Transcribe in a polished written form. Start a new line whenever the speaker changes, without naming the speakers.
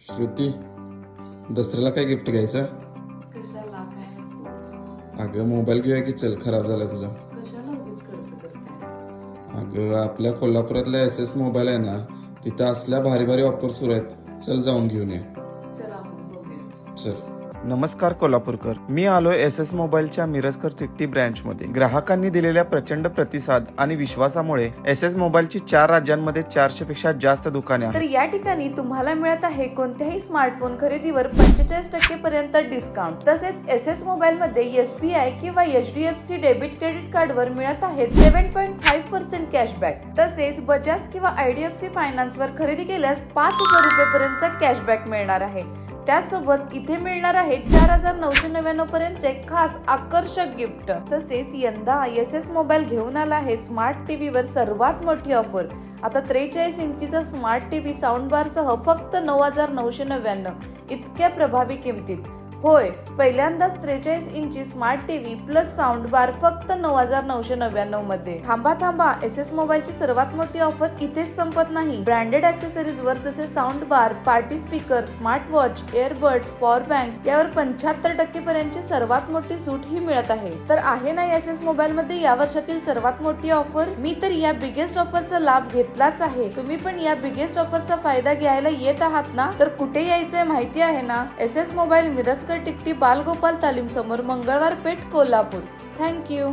श्रुती, दसऱ्याला काय गिफ्ट घ्यायचं?
कशाला काय नको.
अगं मोबाईल घेऊया की, चल खराब झाला तुझा.
कशाला उगीच खर्च करताय.
अगं आपल्या कोल्हापुरातल्या SS मोबाईल आहे ना, तिथं असल्या भारी भारी ऑफर सुरू आहेत. चल जाऊन घेऊन ये.
चला आपण बघूया.
चल. नमस्कार कोल्हापूरकर, मी आलोय SS मोबाईलच्या मिरजकर चिट्टी ब्रँचमध्ये. ग्राहकांनी दिलेल्या प्रचंड प्रतिसाद आणि विश्वासामुळे SS मोबाईलची 4 राज्यांमध्ये 400 पेक्षा जास्त दुकाने
तर
आहेत.
या ठिकाणी तुम्हाला मिळत आहे कोणत्याही स्मार्टफोन खरेदीवर 45% पर्यंत डिस्काउंट. तसेच SS मोबाईल मध्ये SBI किंवा HDFC डेबिट क्रेडिट कार्डवर मिळत आहेत 7.5% कॅशबॅक. तसेच बजाज किंवा IDFC फायनान्स वर खरेदी केल्यास 5,000 रुपये कॅशबॅक मिळणार आहे. त्याचसोबत इथे मिळणार आहे 4,999 पर्यंतचे खास आकर्षक गिफ्ट. तसेच यंदा SS मोबाईल घेऊन आला आहे स्मार्ट टीव्ही वर सर्वात मोठी ऑफर. आता 43 इंचीचा स्मार्ट टीव्ही साऊंड बार सह फक्त 9,999 इतक्या प्रभावी किमतीत. होय, पहिल्यांदाच 43 इंची स्मार्ट टीव्ही प्लस साऊंड बार फक्त 9,999 मध्ये. थांबा, SS मोबाईलची सर्वात मोठी ऑफर इथेच संपत नाही. ब्रँडेड ऍक्सेसरीज वर जसे sound bar, party speaker, smart watch, earbuds, power bank यावर 75% पर्यंतची सर्वात मोठी सूट ही मिळत आहे. तर आहे ना SS मोबाईल मध्ये या वर्षातील सर्वात मोठी ऑफर. मी तर या बिगेस्ट ऑफरचा लाभ घेतलाच आहे. तुम्ही पण या बिगेस्ट ऑफरचा फायदा घ्यायला येत आहात ना? तर कुठे यायचंय माहिती आहे ना? SS मोबाईल मिरजकर टिकटी बालगोपाल तालीम समोर, मंगळवार पेठ, कोल्हापूर. थँक्यू.